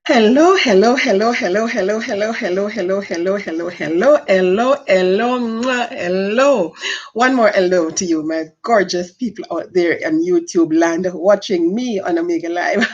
Hello, hello, hello, hello, hello, hello, hello, hello, hello, hello, hello, hello, hello, mwah, hello. One more hello to you, my gorgeous people out there on YouTube land watching me on Omega Live.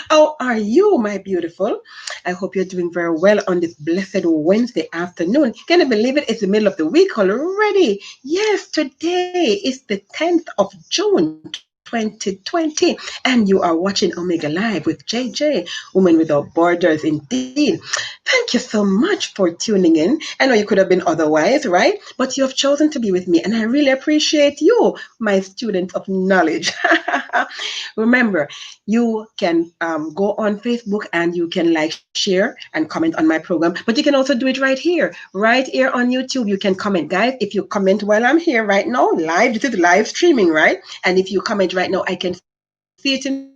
How are you, my beautiful? I hope you're doing very well on this blessed Wednesday afternoon. Can you believe it? It's the middle of the week already. Yes, today is the 10th of June, 2020, and you are watching Omega Live with JJ, Women Without Borders, indeed. Thank you so much for tuning in. I know you could have been otherwise, right? But you have chosen to be with me, and I really appreciate you, my student of knowledge. Remember, you can go on Facebook and you can like, share, and comment on my program. But you can also do it right here on YouTube. You can comment, guys. If you comment while I'm here right now, live, this is live streaming, right? And if you comment right now, I can see it in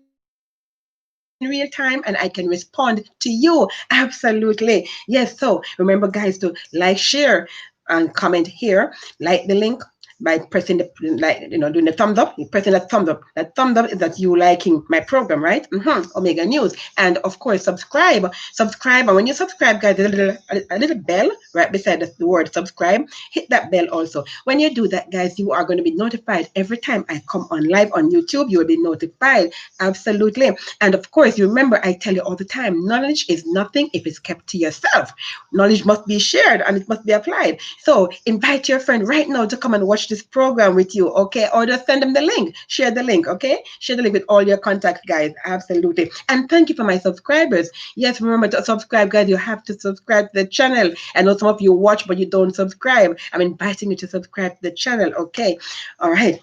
real time and I can respond to you. Absolutely. Yes. So remember, guys, to like, share, and comment here, like the link by pressing doing the thumbs up. You're pressing that thumbs up. That thumbs up is that you liking my program, right? Omega News. And of course, subscribe. And when you subscribe, guys, there's a little bell right beside the word subscribe. Hit that bell also. When you do that, guys, you are going to be notified every time I come on live on YouTube. You will be notified. Absolutely. And of course, you remember I tell you all the time, knowledge is nothing if it's kept to yourself. Knowledge must be shared and it must be applied. So invite your friend right now to come and watch this program with you, okay? Or just send them the link. Share the link, okay? Share the link with all your contacts, guys. Absolutely. And thank you for my subscribers. Yes, remember to subscribe, guys. You have to subscribe to the channel. I know some of you watch, but you don't subscribe. I'm inviting you to subscribe to the channel, okay? All right.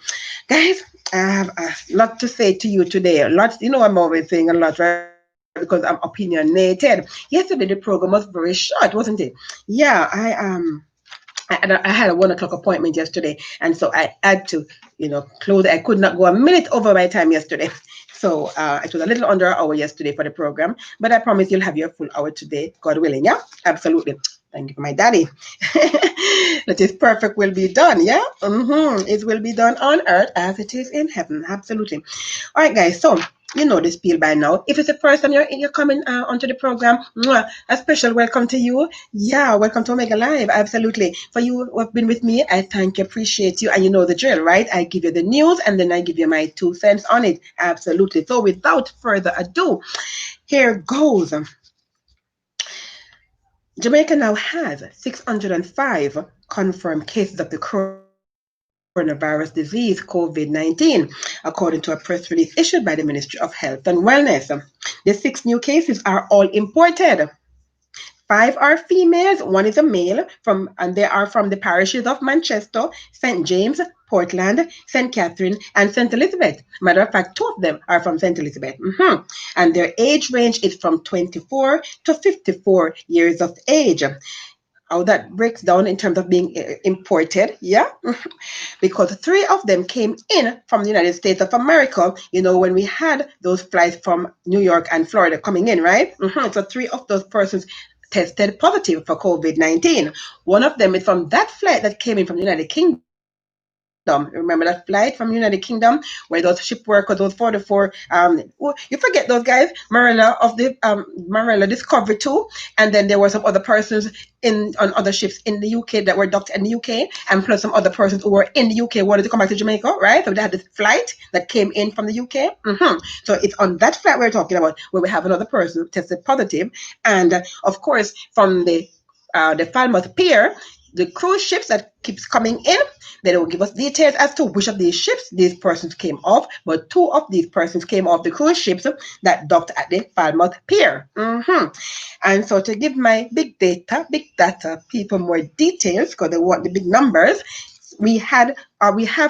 Guys, I have a lot to say to you today. Lots, I'm always saying a lot, right? Because I'm opinionated. Yesterday the program was very short, wasn't it? Yeah, I had a 1 o'clock appointment yesterday, and so I had to, close. I could not go a minute over my time yesterday. So it was a little under an hour yesterday for the program, but I promise you'll have your full hour today, God willing. Yeah, absolutely. Thank you for my daddy. That is perfect will be done. Yeah, it will be done on earth as it is in heaven. Absolutely. All right, guys. So you know the spiel by now. If it's the first time you're coming onto the program, a special welcome to you. Yeah, welcome to Omega Live. Absolutely. For you who have been with me, I thank you, appreciate you, and you know the drill, right? I give you the news and then I give you my 2 cents on it. Absolutely. So without further ado, here goes. Jamaica now has 605 confirmed cases of the coronavirus disease, COVID-19, according to a press release issued by the Ministry of Health and Wellness. The 6 new cases are all imported. 5 are females, 1 is a male, and they are from the parishes of Manchester, St. James, Portland, St. Catherine, and St. Elizabeth. Matter of fact, 2 of them are from St. Elizabeth. And their age range is from 24 to 54 years of age. How that breaks down in terms of being imported, yeah? Because 3 of them came in from the United States of America, when we had those flights from New York and Florida coming in, right? So 3 of those persons tested positive for COVID-19. 1 of them is from that flight that came in from the United Kingdom. Remember that flight from the United Kingdom where those ship workers, those 44, you forget those guys, Marilla Discovery 2, and then there were some other persons on other ships in the UK that were docked in the UK, and plus some other persons who were in the UK wanted to come back to Jamaica, right? So they had this flight that came in from the UK. So it's on that flight we're talking about where we have another person who tested positive, and of course from the Falmouth Pier, the cruise ships that keeps coming in, they don't give us details as to which of these ships these persons came off, but 2 of these persons came off the cruise ships that docked at the Falmouth Pier. And so to give my big data people more details, because they want the big numbers, we have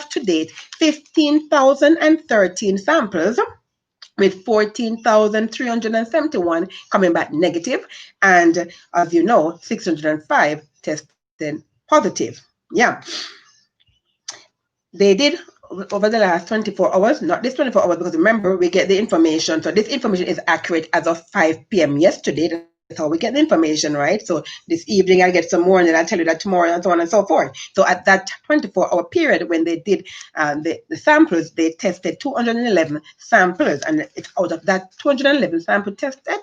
to date 15,013 samples, with 14,371 coming back negative, and as you know, 605 tested positive. Yeah. They did over the last 24 hours, not this 24 hours, because remember, we get the information. So this information is accurate as of 5 p.m. yesterday. That's how we get the information, right? So this evening I'll get some more and then I'll tell you that tomorrow and so on and so forth. So at that 24-hour period when they did the samples, they tested 211 samples. And it's out of that 211 sample tested,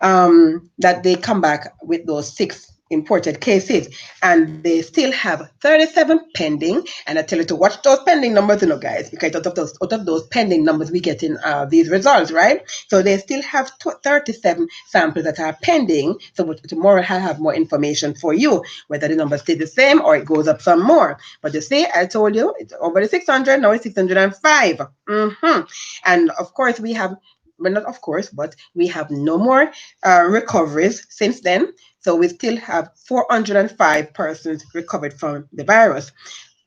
that they come back with those 6 imported cases, and they still have 37 pending. And I tell you to watch those pending numbers, guys, because out of those pending numbers, we get in these results, right? So they still have 37 samples that are pending. So tomorrow I'll have more information for you, whether the numbers stay the same or it goes up some more. But you see, I told you it's over the 600, now it's 605. And of course, we have, well, not of course, but we have no more recoveries since then. So we still have 405 persons recovered from the virus.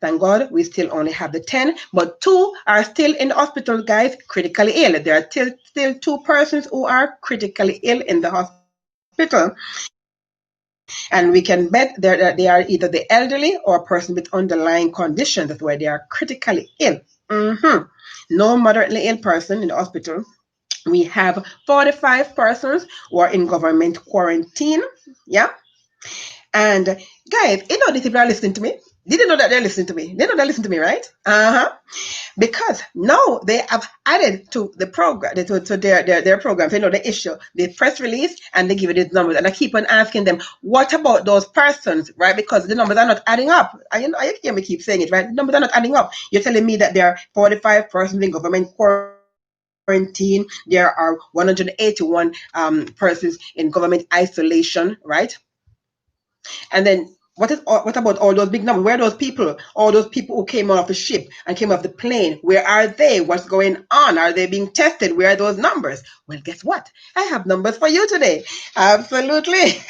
Thank God we still only have the 10, but 2 are still in the hospital, guys, critically ill. There are still 2 persons who are critically ill in the hospital. And we can bet they are either the elderly or a person with underlying conditions. That's why they are critically ill. No moderately ill person in the hospital. We have 45 persons who are in government quarantine. Yeah. And guys, these people are listening to me. Did you know that they're listening to me? They know they're listening to me, right? Because now they have added to the program, to their programs, the issue, the press release, and they give it these numbers. And I keep on asking them, what about those persons, right? Because the numbers are not adding up. I hear me keep saying it, right? The numbers are not adding up. You're telling me that there are 45 persons in government quarantine. There are 181 persons in government isolation, right? And then what about all those big numbers? Where are those people? All those people who came off the ship and came off the plane. Where are they? What's going on? Are they being tested? Where are those numbers? Well, guess what? I have numbers for you today. Absolutely.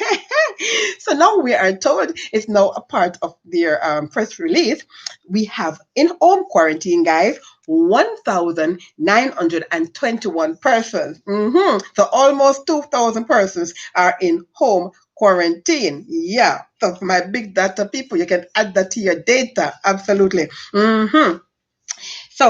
So now we are told it's now a part of their press release. We have in home quarantine, guys, 1,921 persons. So almost 2,000 persons are in home quarantine. Yeah. So for my big data people, you can add that to your data. Absolutely. So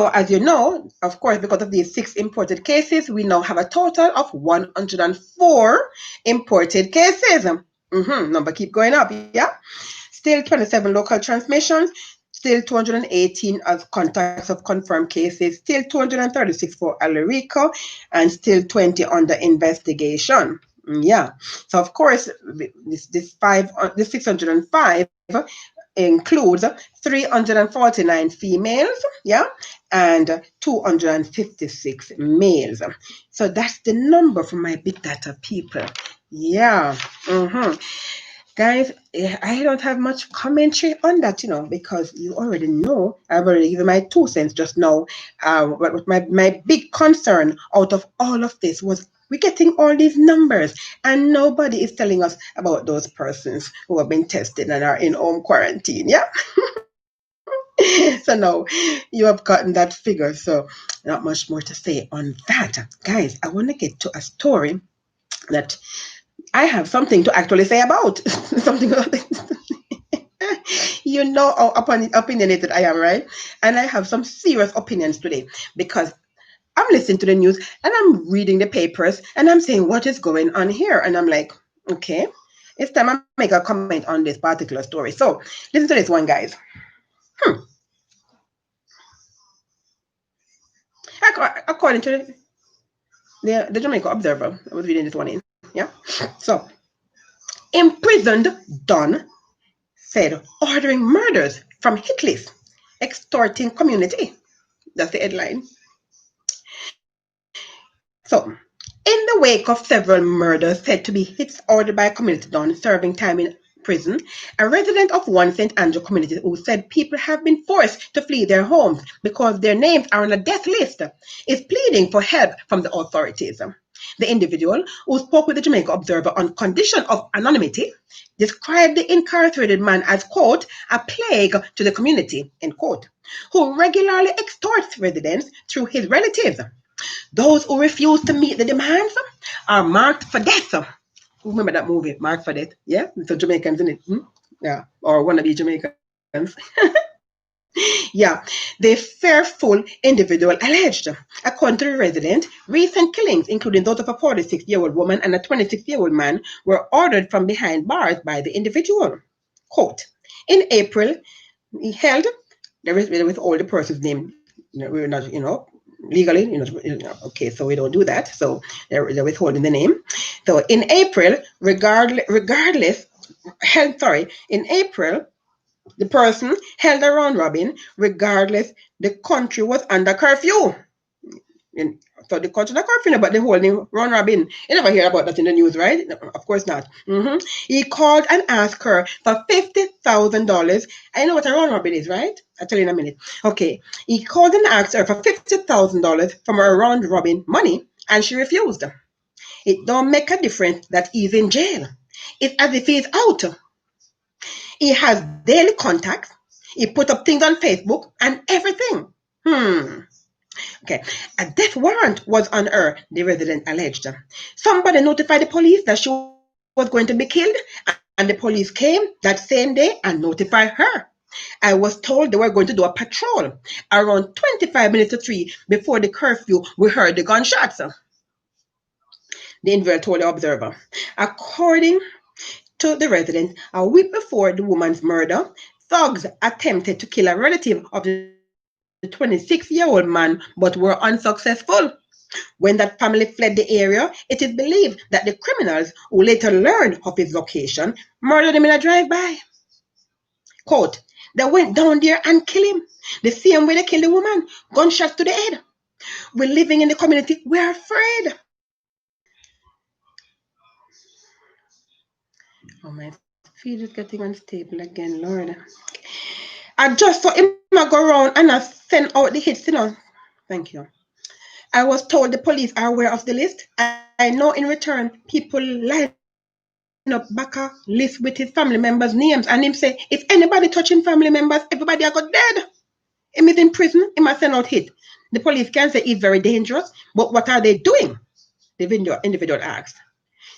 as you know, of course, because of these 6 imported cases, we now have a total of 104 imported cases. Number keep going up. Yeah. Still 27 local transmissions. Still 218 as contacts of confirmed cases, still 236 for Alarico, and still 20 under investigation. Yeah. So of course, this 605 includes 349 females, yeah, and 256 males. So that's the number for my big data people. Yeah. Guys, I don't have much commentary on that, because you already know, I've already given my 2 cents just now. But my big concern out of all of this was we're getting all these numbers and nobody is telling us about those persons who have been tested and are in home quarantine. Yeah. So now you have gotten that figure. So not much more to say on that. Guys, I want to get to a story that I have something to actually say about. Something how opinionated I am, right? And I have some serious opinions today because I'm listening to the news and I'm reading the papers and I'm saying, what is going on here? And I'm like, okay, it's time I make a comment on this particular story. So listen to this one, guys. According to the Jamaica Observer, I was reading this one in, yeah? So, imprisoned Don said ordering murders from hit list, extorting community. That's the headline. So, in the wake of several murders said to be hits ordered by community Don serving time in prison, a resident of one St. Andrew community who said people have been forced to flee their homes because their names are on a death list is pleading for help from the authorities. The individual, who spoke with the Jamaica Observer on condition of anonymity, described the incarcerated man as, quote, a plague to the community, end quote, who regularly extorts residents through his relatives. Those who refuse to meet the demands are marked for death. Remember that movie, Marked for Death? Yeah? It's a Jamaicans in it. Yeah. Or wannabe Jamaicans. Yeah. The fearful individual alleged. According to the resident, recent killings, including those of a 46-year-old woman and a 26-year-old man, were ordered from behind bars by the individual. Quote, in April, he held, there is all the person's name, we're not, legally, okay, so we don't do that. So they're withholding the name. So in April, in April, the person held a round robin regardless the country was under curfew. In, so the country under curfew, but the whole name round robin. You never hear about that in the news, right? No, of course not. He called and asked her for $50,000. I know what a round robin is, right? I'll tell you in a minute. Okay. He called and asked her for $50,000 from her round robin money, and she refused. It don't make a difference that he's in jail. It's as if he's out. He has daily contacts. He put up things on Facebook and everything. Okay. A death warrant was on her, the resident alleged. Somebody notified the police that she was going to be killed, and the police came that same day and notified her. I was told they were going to do a patrol around 25 minutes to 3 before the curfew. We heard the gunshots. The individual told the observer. According to the resident, a week before the woman's murder, thugs attempted to kill a relative of the 26-year-old man but were unsuccessful. When that family fled the area, it is believed that the criminals, who later learned of his location, murdered him in a drive-by. Quote, they went down there and killed him the same way they killed the woman, gunshots to the head. We're living in the community, we're afraid. Oh, my feed is getting unstable again, Lord. I just saw him go around and I send out the hits, Thank you. I was told the police are aware of the list. I know in return people line up back a list with his family members' names, and him say, if anybody touching family members, everybody are got dead. Him is in prison, he must send out hit. The police can say he's very dangerous, but what are they doing? The individual asked.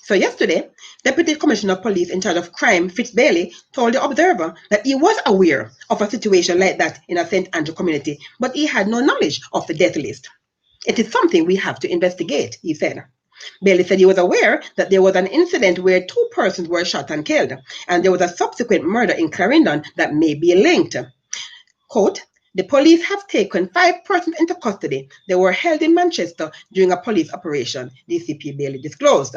So yesterday, Deputy Commissioner of Police in charge of crime, Fitz Bailey, told the Observer that he was aware of a situation like that in a St. Andrew community, but he had no knowledge of the death list. It is something we have to investigate, he said. Bailey said he was aware that there was an incident where 2 persons were shot and killed, and there was a subsequent murder in Clarendon that may be linked. Quote, the police have taken 5 persons into custody. They were held in Manchester during a police operation, DCP Bailey disclosed.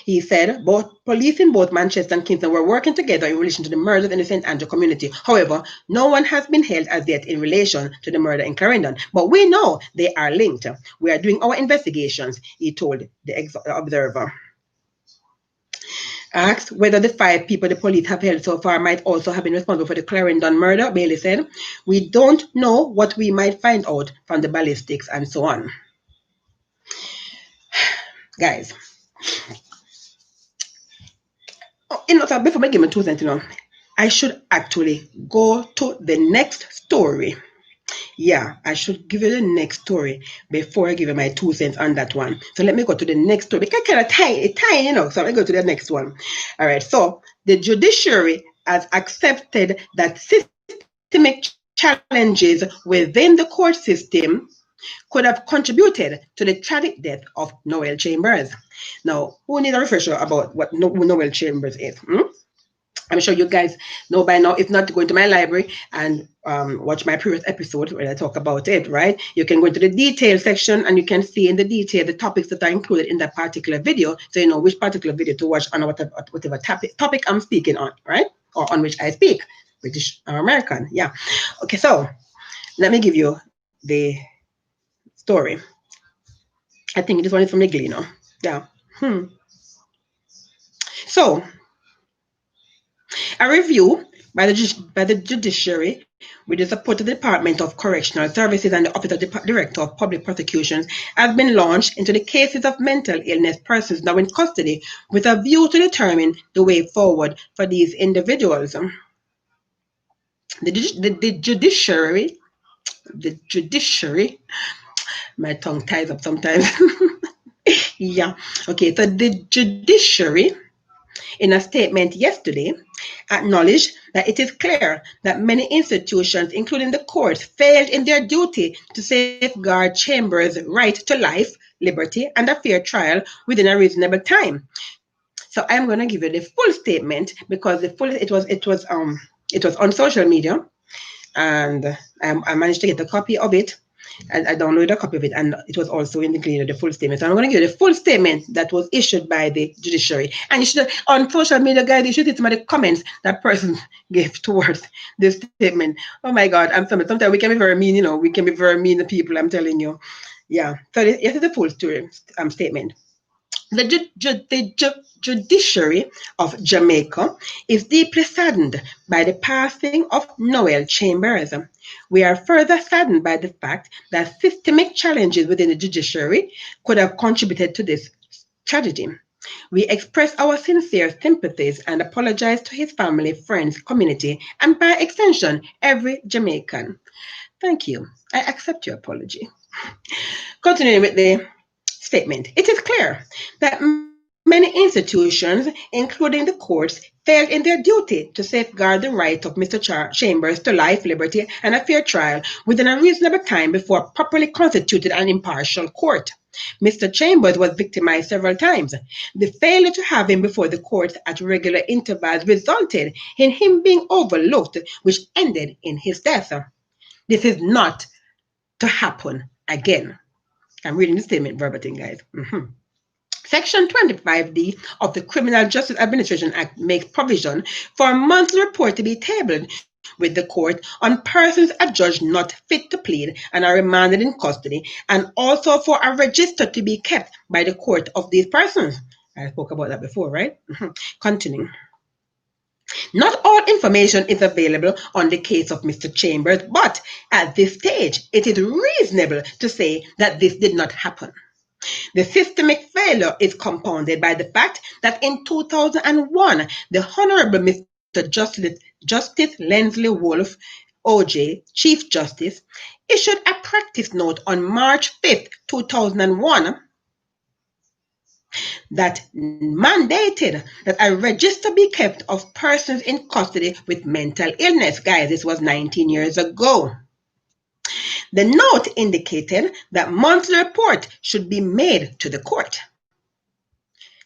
He said both police in both Manchester and Kingston were working together in relation to the murders in the St. Andrew community. However, no one has been held as yet in relation to the murder in Clarendon. But we know they are linked. We are doing our investigations, he told the Observer. Asked whether the 5 people the police have held so far might also have been responsible for the Clarendon murder, Bailey said, we don't know what we might find out from the ballistics and so on. Guys, so before I give my 2 cents, I should actually go to the next story. Yeah, I should give you the next story before I give you my 2 cents on that one. So let me go to the next story. Because kind of tiny, so let me go to the next one. All right, so the judiciary has accepted that systemic challenges within the court system could have contributed to the tragic death of Noel Chambers. Now, who needs a refresher about what Noel Chambers is? I'm sure you guys know by now. If not, go into my library and watch my previous episode where I talk about it, right? You can go into the detail section and you can see in the detail the topics that are included in that particular video, so you know which particular video to watch on whatever topic I'm speaking on, right? Or on which I speak, British or American, yeah. Okay, so let me give you the story. I think this one is from the Gleaner, yeah. So, a review by the Judiciary with the support of the Department of Correctional Services and the Office of the Director of Public Prosecutions has been launched into the cases of mental illness persons now in custody with a view to determine the way forward for these individuals. The Judiciary, my tongue ties up sometimes. Yeah, okay, so the Judiciary in a statement yesterday, acknowledged that it is clear that many institutions, including the courts, failed in their duty to safeguard Chambers' right to life, liberty, and a fair trial within a reasonable time. So I'm going to give you the full statement because it was on social media, and I managed to get a copy of it. And I downloaded a copy of it, and it was also included the full statement. So I'm going to give you the full statement that was issued by the judiciary. And you should, on social media, guys, you should see some of the comments that person gave towards this statement. Oh my God, I'm sorry. Sometimes we can be very mean, we can be very mean to people, I'm telling you. Yeah. So this is the full story, statement. The Judiciary of Jamaica is deeply saddened by the passing of Noel Chambers. We are further saddened by the fact that systemic challenges within the judiciary could have contributed to this tragedy. We express our sincere sympathies and apologize to his family, friends, community, and by extension, every Jamaican. Thank you. I accept your apology. Continuing with the statement. It is clear that many institutions, including the courts, failed in their duty to safeguard the right of Mr. Chambers to life, liberty, and a fair trial within a reasonable time before a properly constituted and impartial court. Mr. Chambers was victimized several times. The failure to have him before the courts at regular intervals resulted in him being overlooked, which ended in his death. This is not to happen again. I'm reading the statement verbatim, guys. Section 25D of the Criminal Justice Administration Act makes provision for a monthly report to be tabled with the court on persons adjudged not fit to plead and are remanded in custody, and also for a register to be kept by the court of these persons. I spoke about that before, right? Continuing. Not all information is available on the case of Mr. Chambers, but at this stage, it is reasonable to say that this did not happen. The systemic failure is compounded by the fact that in 2001, the Honorable Mr. Justice Lensley Wolf, OJ, Chief Justice, issued a practice note on March 5th, 2001, that mandated that a register be kept of persons in custody with mental illness. Guys, this was 19 years ago. The note indicated that monthly report should be made to the court.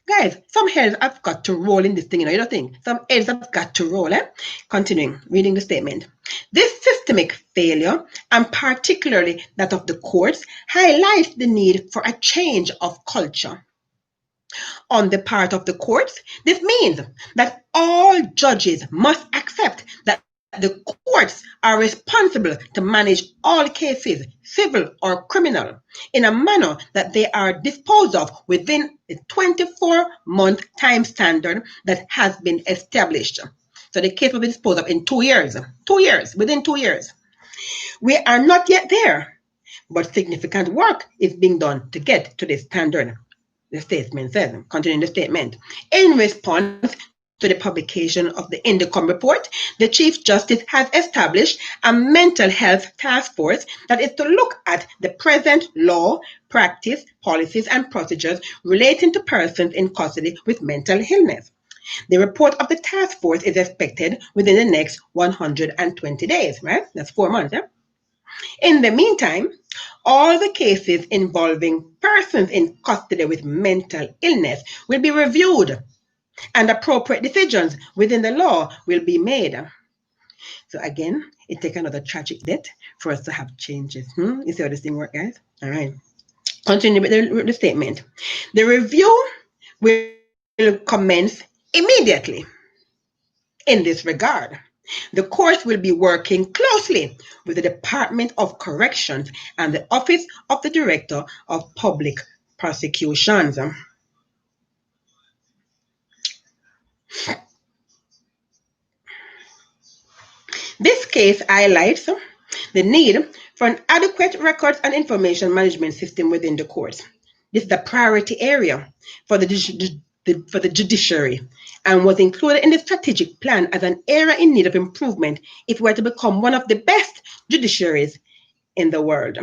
Guys, some heads have got to roll in this thing, you don't think? Some heads have got to roll, eh? Continuing, reading the statement. This systemic failure, and particularly that of the courts, highlights the need for a change of culture on the part of the courts. This means that all judges must accept that the courts are responsible to manage all cases, civil or criminal, in a manner that they are disposed of within the 24-month time standard that has been established. So the case will be disposed of in 2 years. 2 years, within 2 years. We are not yet there, but significant work is being done to get to this standard. The statement says, continuing the statement, in response to the publication of the Indicom report, the Chief Justice has established a mental health task force that is to look at the present law, practice, policies, and procedures relating to persons in custody with mental illness. The report of the task force is expected within the next 120 days, right? That's 4 months, yeah? In the meantime, all the cases involving persons in custody with mental illness will be reviewed, and appropriate decisions within the law will be made. So again, it takes another tragic death for us to have changes. You see how this thing works, guys? All right. Continue with the statement. The review will commence immediately. In this regard, the court will be working closely with the Department of Corrections and the Office of the Director of Public Prosecutions. This case highlights the need for an adequate records and information management system within the courts. This is a priority area for the judiciary and was included in the strategic plan as an area in need of improvement if we are to become one of the best judiciaries in the world.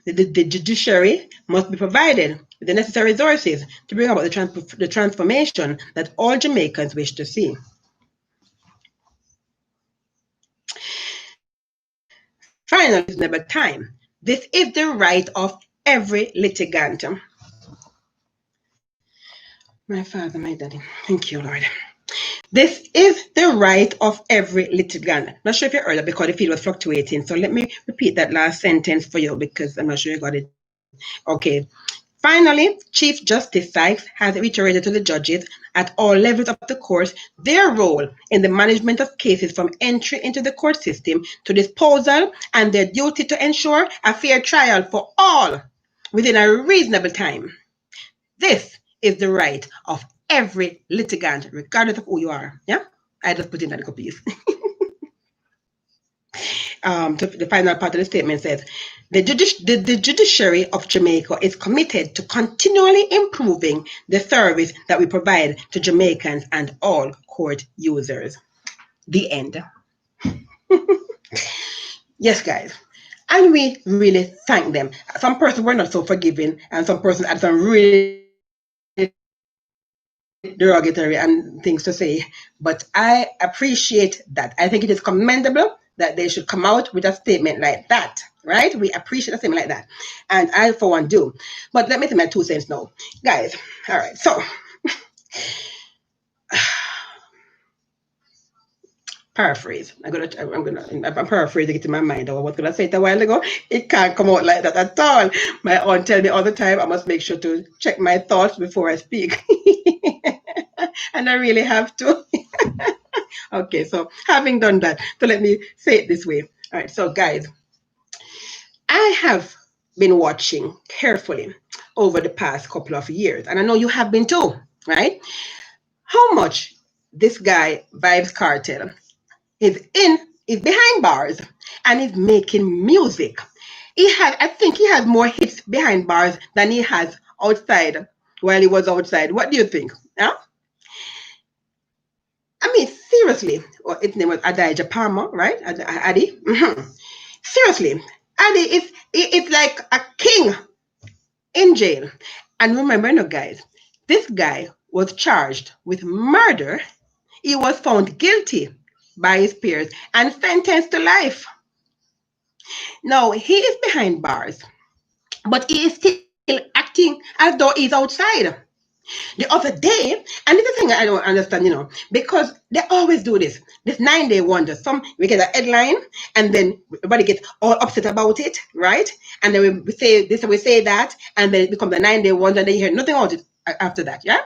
The judiciary must be provided with the necessary resources to bring about the transformation that all Jamaicans wish to see. Finally, it's never time. This is the right of every litigant. My Father, my Daddy, thank you, Lord. This is the right of every litigant. Not sure if you heard that because the feed was fluctuating. So let me repeat that last sentence for you because I'm not sure you got it. Okay. Finally, Chief Justice Sykes has reiterated to the judges at all levels of the court their role in the management of cases from entry into the court system to disposal and their duty to ensure a fair trial for all within a reasonable time. This is the right of every litigant, regardless of who you are. Yeah? I just put in that please. The final part of the statement says, the Judiciary of Jamaica is committed to continually improving the service that we provide to Jamaicans and all court users. The end. Yes, guys. And we really thank them. Some persons were not so forgiving, and some persons had some really derogatory and things to say. But I appreciate that. I think it is commendable that they should come out with a statement like that, right? We appreciate a statement like that. And I, for one, do. But let me say my 2 cents now. Guys, all right, so paraphrase. I'm paraphrasing it in my mind. I was gonna say it a while ago. It can't come out like that at all. My aunt tell me all the time I must make sure to check my thoughts before I speak. And I really have to. Okay, so having done that, so let me say it this way. All right, so guys, I have been watching carefully over the past couple of years, and I know you have been too, right? How much this guy, Vibes Cartel, is behind bars and is making music. I think he has more hits behind bars than he has outside while he was outside. What do you think? Huh? I mean, seriously, his name was Adijah Palmer, right? Adi. Mm-hmm. Seriously, Adi is like a king in jail. And remember, no, guys, this guy was charged with murder. He was found guilty by his peers and sentenced to life. Now, he is behind bars, but he is still acting as though he's outside. The other day, and this is the thing I don't understand, because they always do this 9-day wonder. We get a headline, and then everybody gets all upset about it, right? And then we say this, and we say that, and then it becomes a 9-day wonder, and then you hear nothing about it after that, yeah?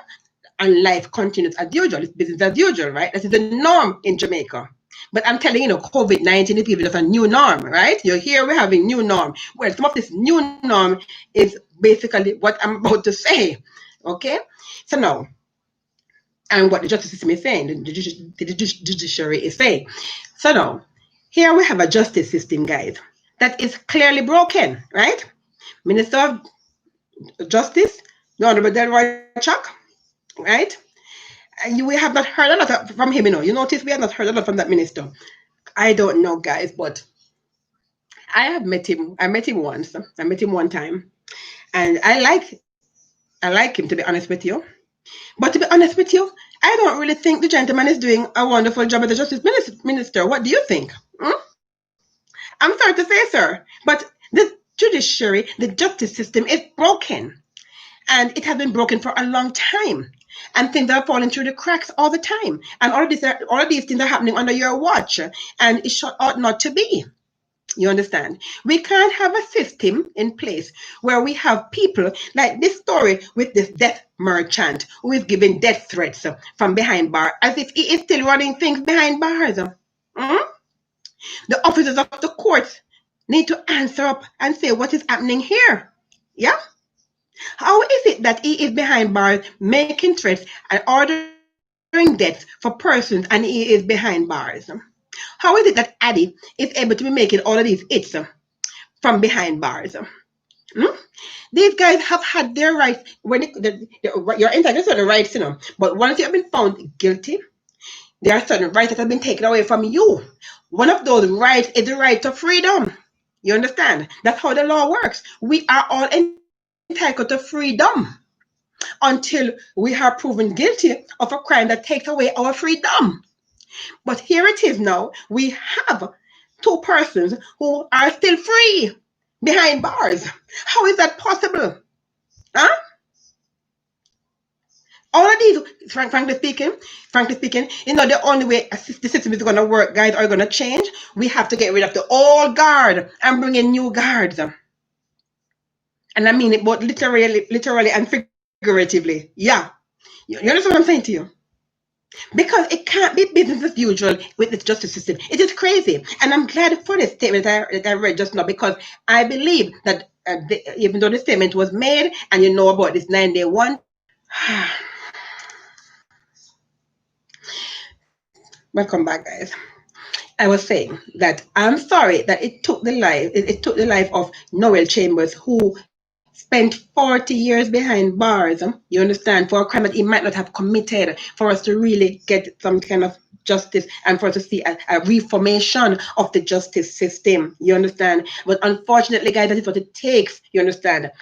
And life continues as usual. It's business as usual, right? That is the norm in Jamaica. But I'm telling you, COVID-19 is giving us a new norm, right? You're here, we're having new norm. Well, some of this new norm is basically what I'm about to say, okay? So now, and what the justice system is saying, the judiciary is saying. So now, here we have a justice system, guys, that is clearly broken, right? Minister of Justice, the Honorable Delroy Chuck, right? And we have not heard a lot from him, You notice we have not heard a lot from that minister. I don't know, guys, but I have met him. I met him once. I met him one time, and I like him, to be honest with you. But to be honest with you, I don't really think the gentleman is doing a wonderful job as a justice minister. What do you think? I'm sorry to say, sir, but the judiciary, the justice system is broken. And it has been broken for a long time. And things are falling through the cracks all the time. And all of these things are happening under your watch. And it ought not to be. You understand? We can't have a system in place where we have people like this story with this death merchant who is giving death threats from behind bars as if he is still running things behind bars. The officers of the courts need to answer up and say what is happening here. Yeah? How is it that he is behind bars making threats and ordering deaths for persons and he is behind bars? How is it that Addy is able to be making all of these hits from behind bars? These guys have had their rights you're entitled to certain rights, but once you have been found guilty, there are certain rights that have been taken away from you. One of those rights is the right to freedom. You understand? That's how the law works. We are all entitled to freedom until we are proven guilty of a crime that takes away our freedom. But here it is now. We have 2 persons who are still free behind bars. How is that possible? Huh? All of these, frankly speaking, the only way the system is going to work, guys, are going to change. We have to get rid of the old guard and bring in new guards. And I mean it both literally and figuratively. Yeah. You understand what I'm saying to you? Because it can't be business as usual with the justice system. It is crazy. And I'm glad for this statement that I read just now, because I believe that even though the statement was made and you know about this 9-day one, welcome back, guys. I was saying that I'm sorry that it took the life of Noel Chambers, who spent 40 years behind bars, you understand, for a crime that he might not have committed, for us to really get some kind of justice and for us to see a reformation of the justice system, you understand. But unfortunately, guys, that is what it takes, you understand.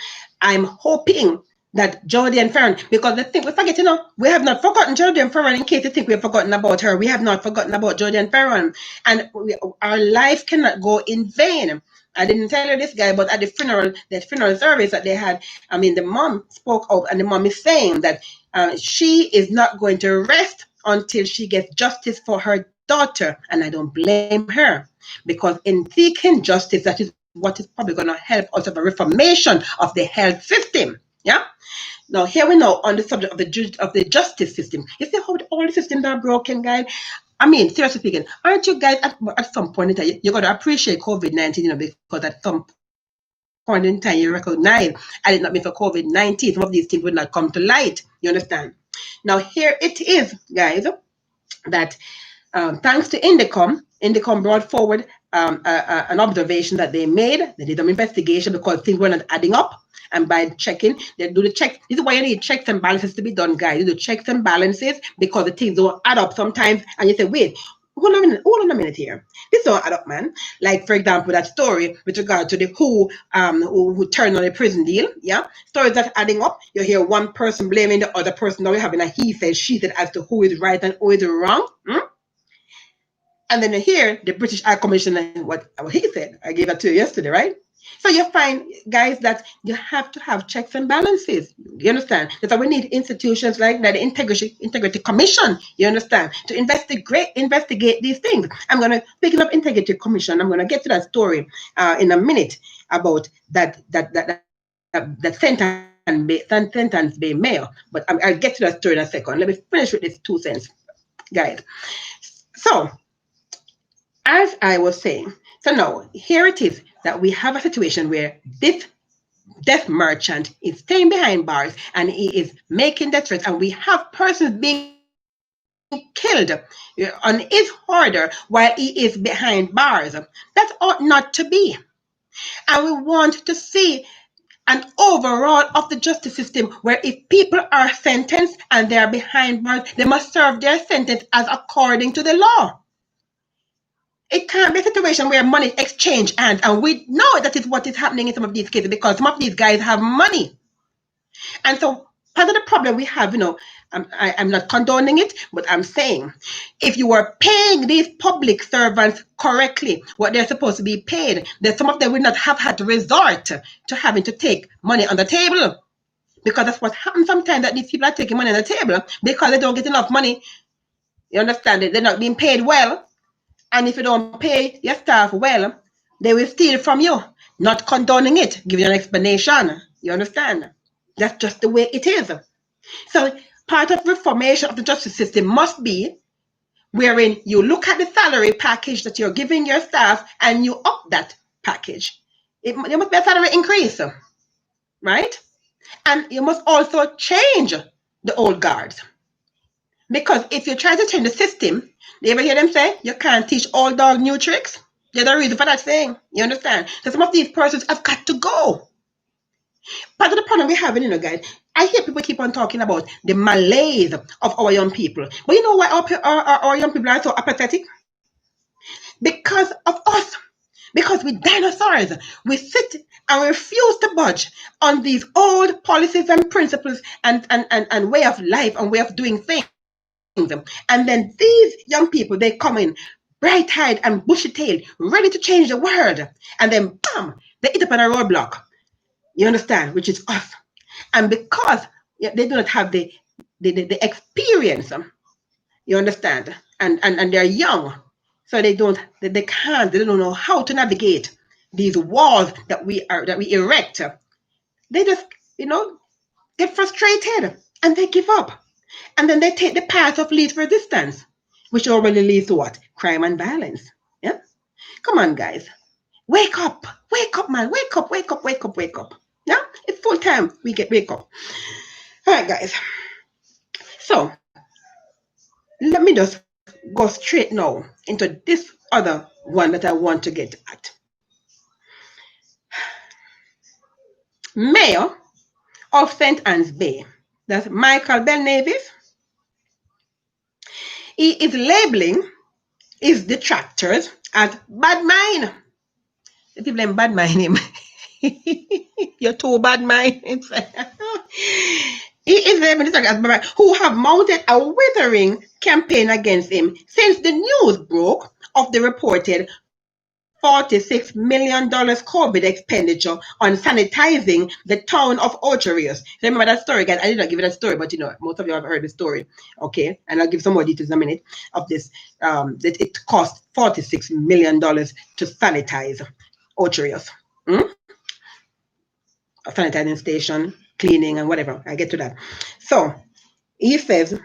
I'm hoping that Jodie and Farron, because the thing we forget, we have not forgotten Jodie and Farron. In case you think we have forgotten about her, we have not forgotten about Jodie and Farron, and our life cannot go in vain. I didn't tell you this, guy, but at the funeral service that they had, I mean, the mom spoke out, and the mom is saying that she is not going to rest until she gets justice for her daughter, and I don't blame her, because in seeking justice, that is what is probably going to help us have a reformation of the health system. Yeah. Now here we know on the subject of the justice system. You see how all the systems are broken, guys. I mean, seriously speaking, aren't you guys at some point in time you got to appreciate COVID-19, because at some point in time you recognize, had it not been for COVID-19, some of these things would not come to light. You understand? Now here it is, guys, that thanks to Indicom brought forward an observation that they made. They did an investigation because things were not adding up. And by checking, they do the check. This is why you need checks and balances to be done, guys. You do checks and balances because the things don't add up sometimes. And you say, wait, hold on a minute here. This don't add up, man. Like, for example, that story with regard to the who turned on the prison deal. Yeah. Stories that adding up. You hear one person blaming the other person. Now we're having a he said, she said as to who is right and who is wrong. And then you hear the British High Commissioner, what he said. I gave that to you yesterday, right? So you find, guys, that you have to have checks and balances. You understand? That's why we need institutions like that, the Integrity Commission, you understand, to investigate these things. Speaking of Integrity Commission, I'm going to get to that story in a minute about that sentence being mayor. But I'll get to that story in a second. Let me finish with this 2 cents, guys. So, as I was saying, so now here it is that we have a situation where this death merchant is staying behind bars and he is making death threats, and we have persons being killed on his order while he is behind bars. That ought not to be. And we want to see an overall of the justice system where if people are sentenced and they are behind bars, they must serve their sentence as according to the law. It can't be a situation where money exchange hands, and we know that is what is happening in some of these cases because some of these guys have money. And so part of the problem we have, I'm not condoning it, but I'm saying if you were paying these public servants correctly, what they're supposed to be paid, then some of them would not have had to resort to having to take money on the table. Because that's what happens sometimes, that these people are taking money on the table because they don't get enough money. You understand it? They're not being paid well. And if you don't pay your staff well, they will steal from you. Not condoning it, give you an explanation. You understand? That's just the way it is. So part of reformation of the justice system must be wherein you look at the salary package that you're giving your staff and you up that package. There must be a salary increase, right? And you must also change the old guards. Because if you try to change the system, you ever hear them say, you can't teach old dog new tricks? There's a reason for that saying. You understand? So some of these persons have got to go. Part of the problem we're having, guys, I hear people keep on talking about the malaise of our young people. But you know why our young people are so apathetic? Because of us. Because we dinosaurs, we sit and refuse to budge on these old policies and principles and way of life and way of doing things. And then these young people, they come in bright-eyed and bushy-tailed, ready to change the world. And then, bam, they hit up on a roadblock. You understand? Which is us. And because they do not have the the experience. You understand? And they're young, so they don't know how to navigate these walls that we erect. They just get frustrated and they give up, and then they take the path of least resistance, which already leads to what? Crime and violence. Yeah, come on, guys, wake up, man, wake up. Yeah, it's full time. We get wake up. All right, guys. So let me just go straight now into this other one that I want to get at. Mayor of St. Anne's Bay, that's Michael Belnavis. He is labeling his detractors as bad mind. The people in bad mind him. You're too bad mind. He is labeling detractors as bad mind, who have mounted a withering campaign against him since the news broke of the reported $46 million COVID expenditure on sanitizing the town of Ocherius. Remember that story, guys? I did not give you that story, but most of you have heard the story. Okay, and I'll give some more details in a minute of this. That it cost $46 million to sanitize Ocherius. A sanitizing station, cleaning, and whatever. I get to that. So he says,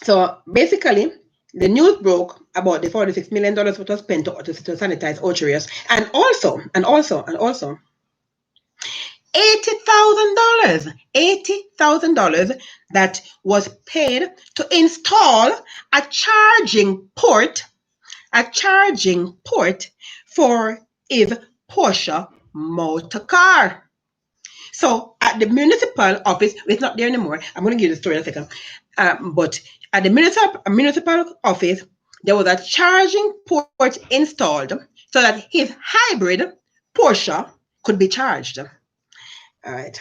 so basically, the news broke about the $46 million that was spent to sanitize Ocherius, and also $80,000 that was paid to install a charging port for his Porsche motor car. So at the municipal office, it's not there anymore. I'm going to give you the story in a second. But at the municipal office, there was a charging port installed so that his hybrid Porsche could be charged. All right.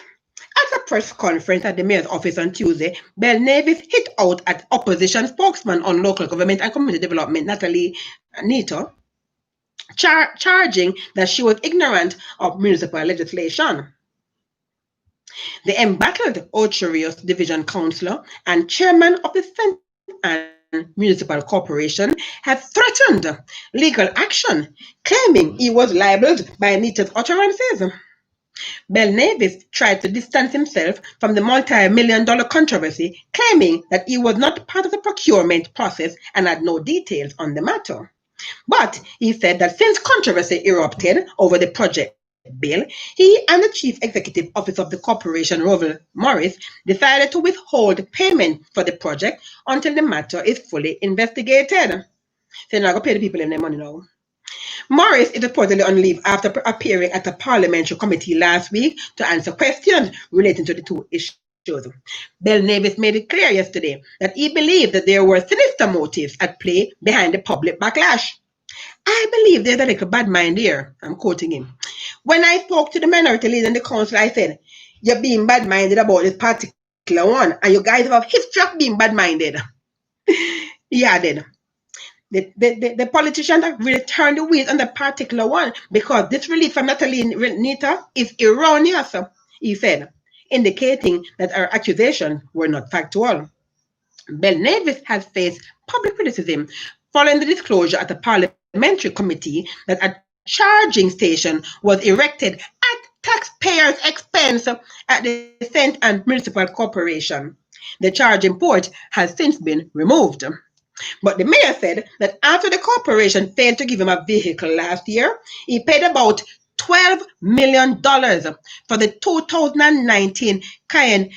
At a press conference at the mayor's office on Tuesday, Belnavis hit out at opposition spokesman on local government and community development, Natalie Neto, charging that she was ignorant of municipal legislation. The embattled Ocherius Division Councillor and chairman of the St. Anne Municipal Corporation had threatened legal action, claiming he was libeled by Nita's utterances. Belnavis tried to distance himself from the multi-million-dollar controversy, claiming that he was not part of the procurement process and had no details on the matter. But he said that since controversy erupted over the project bill, he and the chief executive officer of the corporation, Rovel Morris, decided to withhold payment for the project until the matter is fully investigated. So you're not going to pay the people in their money now. Morris is reportedly on leave after appearing at a parliamentary committee last week to answer questions relating to the two issues. Belnavis made it clear yesterday that he believed that there were sinister motives at play behind the public backlash. I believe there's a little bad mind here. I'm quoting him. When I spoke to the minority leader in the council, I said, you're being bad-minded about this particular one, and you guys have a history of being bad-minded. He added, the politicians have really turned the wheels on the particular one because this release from Natalie Nita is erroneous, he said, indicating that our accusations were not factual. Belnavis has faced public criticism following the disclosure at the parliamentary committee that a charging station was erected at taxpayers' expense at the St. Anne Municipal Corporation. The charging port has since been removed. But the mayor said that after the corporation failed to give him a vehicle last year, he paid about $12 million for the 2019 Cayenne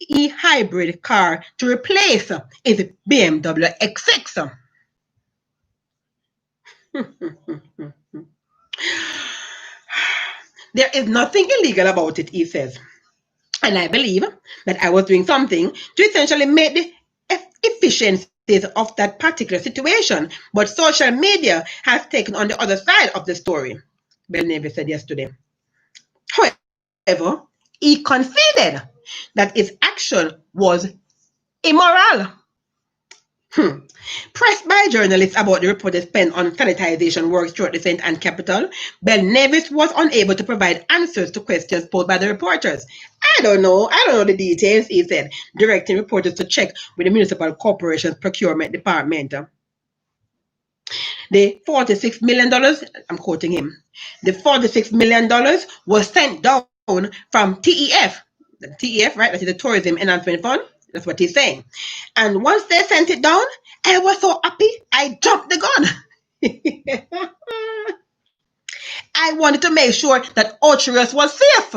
e-hybrid car to replace his BMW X6. There is nothing illegal about it, he says. And I believe that I was doing something to essentially make the efficiencies of that particular situation. But social media has taken on the other side of the story, Belnavis said yesterday. However, he conceded that his action was immoral. Pressed by journalists about the reported spend on sanitization works throughout the St. Anne capital, Belnavis was unable to provide answers to questions posed by the reporters. I don't know the details, he said, directing reporters to check with the municipal corporation's procurement department. The $46 million, I'm quoting him, the $46 million was sent down from TEF. The TEF, right? That is the Tourism Enhancement Fund. That's what he's saying. And once they sent it down, I was so happy, I jumped the gun. I wanted to make sure that Orchard was safe.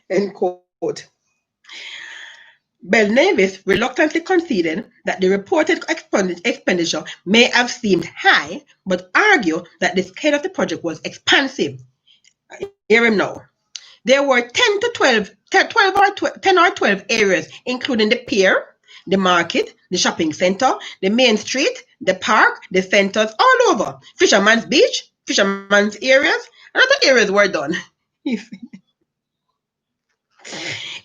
End quote. Belnavis reluctantly conceded that the reported expenditure may have seemed high, but argued that the scale of the project was expansive. Hear him now. There were 10 or 12 areas, including the pier, the market, the shopping center, the main street, the park, the centers, all over. Fisherman's Beach, fisherman's areas, and other areas were done.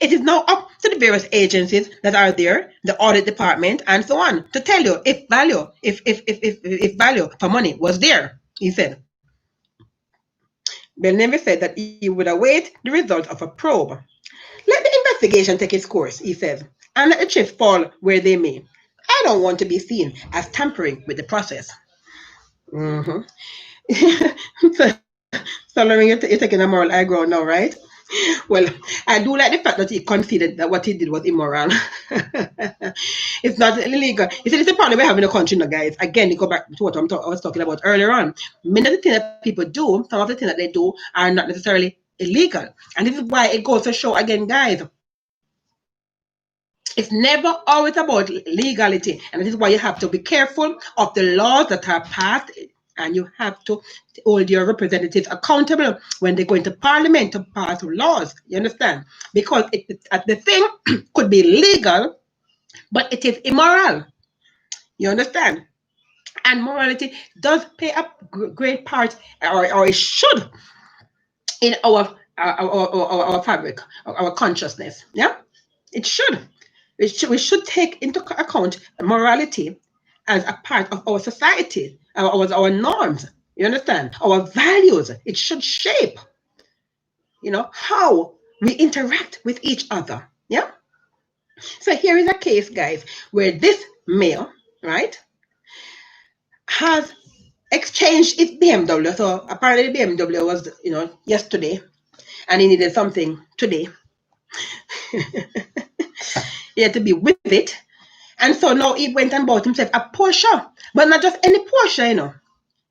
It is now up to the various agencies that are there, the audit department, and so on, to tell you if value for money was there, he said. Belnavis said that he would await the result of a probe. Let the investigation take its course, he says, and let the chips fall where they may. I don't want to be seen as tampering with the process. Mm-hmm. So, Lauren, you're taking a moral high ground now, right? Well, I do like the fact that he conceded that what he did was immoral. It's not illegal. You see, it's a problem we have in the country now, guys. Again, you go back to what I was talking about earlier on. Many of the things that people do, some of the things that they do are not necessarily illegal. And this is why it goes to show, again, guys, it's never always about legality. And this is why you have to be careful of the laws that are passed, and you have to hold your representatives accountable when they go into parliament to pass laws. You understand? Because the thing could be legal, but it is immoral. You understand? And morality does play a great part, or it should, in our fabric, our consciousness. Yeah, it should. We should take into account morality as a part of our society, our norms. You understand? Our values. It should shape, how we interact with each other. Yeah. So here is a case, guys, where this male, right, has exchanged his BMW. So apparently the BMW was, yesterday, and he needed something today. He had to be with it. And so now he went and bought himself a Porsche, but not just any Porsche,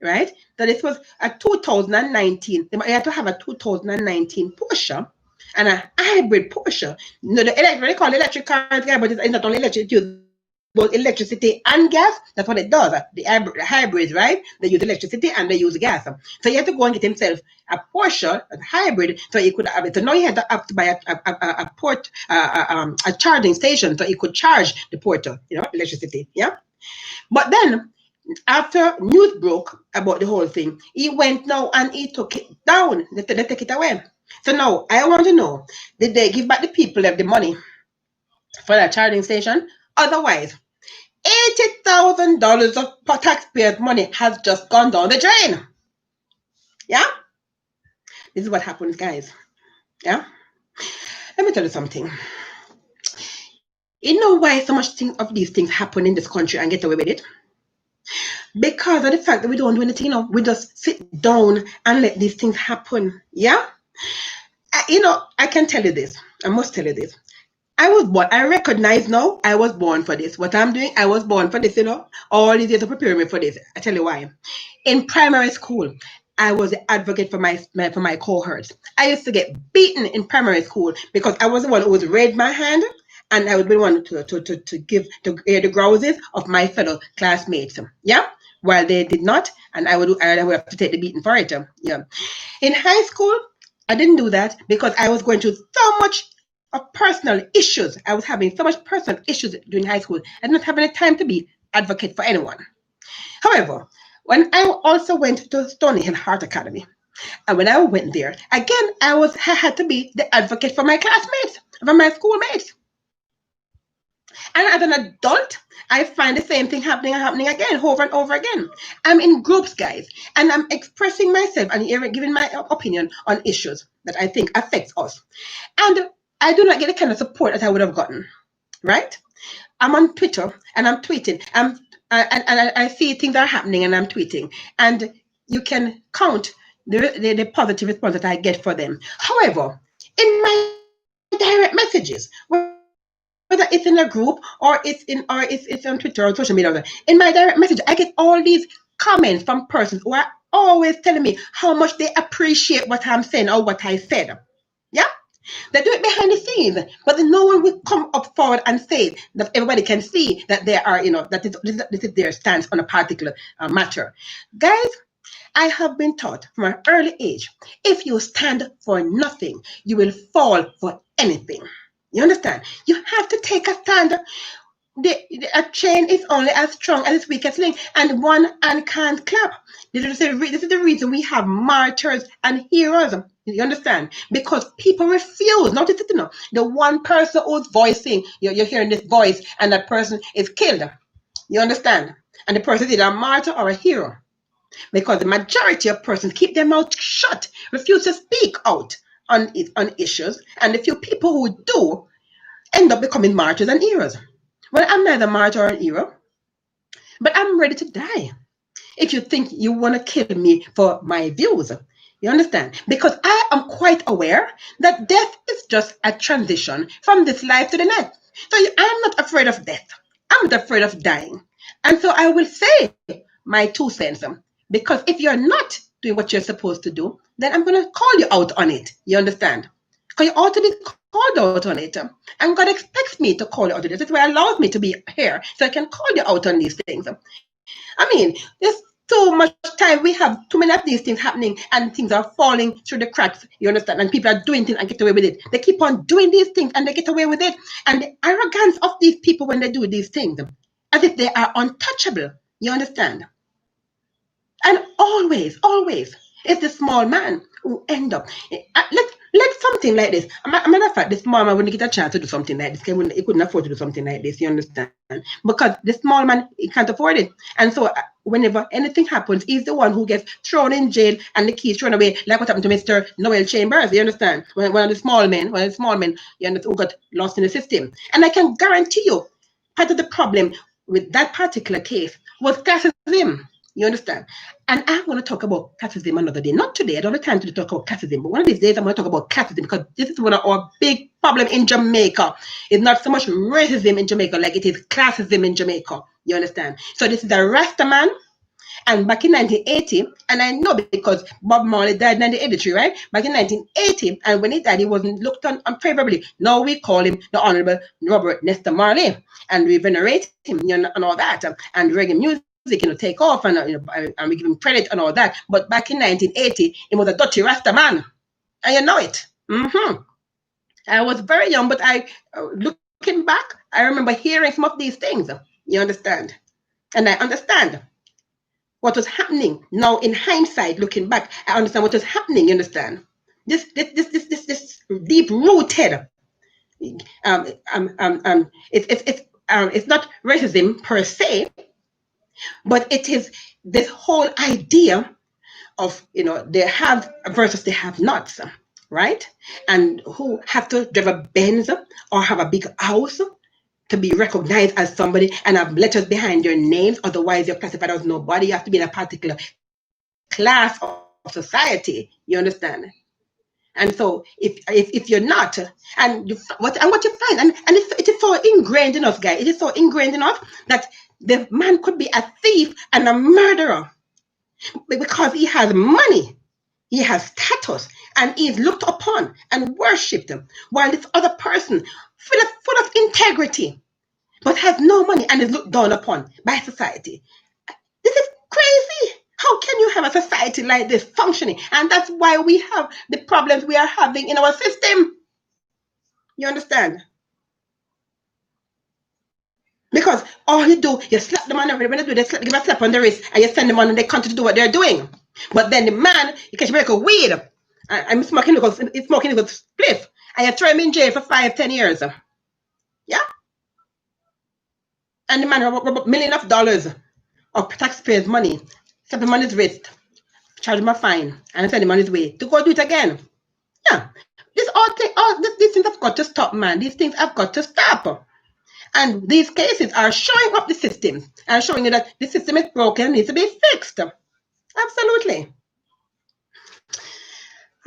right? That it was a 2019. He had to have a 2019 Porsche and a hybrid Porsche. They call it electric cars, but it's not only electric, both electricity and gas. That's what it does. The hybrids, right? They use electricity and they use gas. So he had to go and get himself a Porsche, a hybrid, so he could have it. So now he had to have to buy a charging station so he could charge the Porsche, electricity. Yeah. But then after news broke about the whole thing, he went now and he took it down. They take it away. So now I want to know, did they give back the people the money for that charging station? Otherwise, $80,000 of taxpayers' money has just gone down the drain. Yeah? This is what happens, guys. Yeah? Let me tell you something. You know why so much of these things happen in this country and get away with it? Because of the fact that we don't do anything, we just sit down and let these things happen. Yeah? I can tell you this. I must tell you this. I was born. I recognize now I was born for this. What I'm doing, I was born for this, all these years to prepare me for this. I tell you why. In primary school, I was the advocate for my cohorts. I used to get beaten in primary school because I was the one who would raise my hand, and I would be the one to hear the grouses of my fellow classmates. Yeah, while they did not, and I would have to take the beating for it. Yeah. In high school, I didn't do that because I was going through so much of personal issues. I was having so much personal issues during high school. I did not have any time to be advocate for anyone. However, when I also went to Stony Hill Heart Academy, and when I went there, again, I had to be the advocate for my classmates, for my schoolmates. And as an adult, I find the same thing happening and happening again, over and over again. I'm in groups, guys, and I'm expressing myself and giving my opinion on issues that I think affects us. And I do not get the kind of support that I would have gotten, right? I'm on Twitter and I'm tweeting. And I see things are happening and I'm tweeting. And you can count the positive response that I get for them. However, in my direct messages, whether it's in a group or it's on Twitter or social media, in my direct message, I get all these comments from persons who are always telling me how much they appreciate what I'm saying or what I said. Yeah? They do it behind the scenes, but then no one will come up forward and say it, that everybody can see that they are, that this is their stance on a particular matter. Guys, I have been taught from an early age, if you stand for nothing, you will fall for anything. You understand? You have to take a stand. A chain is only as strong as its weakest link, and one hand can't clap. This is the reason we have martyrs and heroes. You understand? Because people refuse. Notice it, the one person who's voicing, you're hearing this voice, and that person is killed. You understand? And the person is either a martyr or a hero. Because the majority of persons keep their mouth shut, refuse to speak out on issues, and the few people who do end up becoming martyrs and heroes. Well, I'm neither martyr or a hero, but I'm ready to die. If you think you want to kill me for my views, you understand? Because I am quite aware that death is just a transition from this life to the next. So I'm not afraid of death. I'm not afraid of dying. And so I will say my 2 cents. Because if you're not doing what you're supposed to do, then I'm going to call you out on it. You understand? Because you ought to be called out on it. And God expects me to call you out on it. That's why He allows me to be here, so I can call you out on these things. I mean, there's so much time. We have too many of these things happening and things are falling through the cracks. You understand? And people are doing things and get away with it. They keep on doing these things and they get away with it. And the arrogance of these people when they do these things, as if they are untouchable. You understand? And always, always, it's the small man who end up. Let something like this. A matter of fact, the small man wouldn't get a chance to do something like this. He couldn't afford to do something like this. You understand? Because the small man, he can't afford it. And so whenever anything happens, he's the one who gets thrown in jail and the keys thrown away, like what happened to Mr. Noel Chambers. You understand? One of the small men, you understand, who got lost in the system. And I can guarantee you, part of the problem with that particular case was classism. You understand? And I'm going to talk about classism another day. Not today. I don't have time to talk about classism. But one of these days, I'm going to talk about classism because this is one of our big problems in Jamaica. It's not so much racism in Jamaica like it is classism in Jamaica. You understand? So this is a Rasta man. And back in 1980, and I know because Bob Marley died in 1983, right? Back in 1980, and when he died, he wasn't looked on unfavorably. Now we call him the Honorable Robert Nesta Marley, and we venerate him, and all that, and reggae music, take off, and and we give him credit and all that. But back in 1980, he was a dirty Rasta man, and you know it. I was very young, but looking back, I remember hearing some of these things. You understand? And I understand what was happening now in hindsight. Looking back, I understand what was happening. You understand? This deep rooted. It's not racism per se, but it is this whole idea of they have versus they have nots, right? And who have to drive a Benz or have a big house to be recognized as somebody and have letters behind your names. Otherwise, you're classified as nobody. You have to be in a particular class of society. You understand? And so if you're not, and what you find, and it is so ingrained in us, guys. It is so ingrained in us that the man could be a thief and a murderer because he has money, he has status, and he is looked upon and worshipped, while this other person full of integrity but has no money and is looked down upon by society. This is crazy. How can you have a society like this functioning? And that's why we have the problems we are having in our system. You understand? Because all you do, you slap the man over when they do, give a slap on the wrist, and you send them on and they continue to do what they're doing. But then the man, you catch break a weed. I'm smoking because it's smoking because spliff. And you throw him in jail for 5-10 years. Yeah? and the man robbed millions of dollars of taxpayers' money, set him on his wrist, charge him a fine, and send him on his way to go do it again. Yeah, these things have got to stop, man. These things have got to stop. And these cases are showing up the system and showing you that the system is broken and needs to be fixed. Absolutely.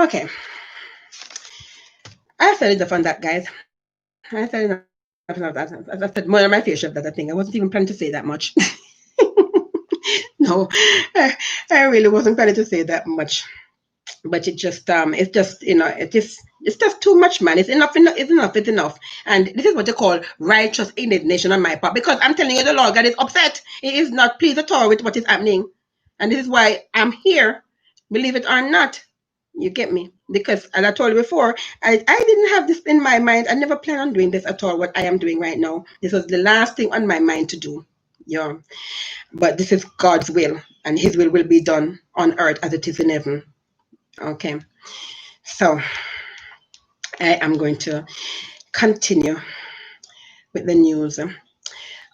Okay. I said enough on that, guys. I said enough on that. As I said more than my fair share of that thing. I wasn't even planning to say that much. No, I really wasn't planning to say that much. But it's just it's just too much, man. It's enough, it's enough. And this is what you call righteous indignation on my part, because I'm telling you, the Lord God is upset. He is not pleased at all with what is happening. And this is why I'm here, believe it or not. You get me? Because, as I told you before, I didn't have this in my mind. I never planned on doing this at all, what I am doing right now. This was the last thing on my mind to do. Yeah. But this is God's will, and his will be done on earth as it is in heaven. Okay. So I am going to continue with the news.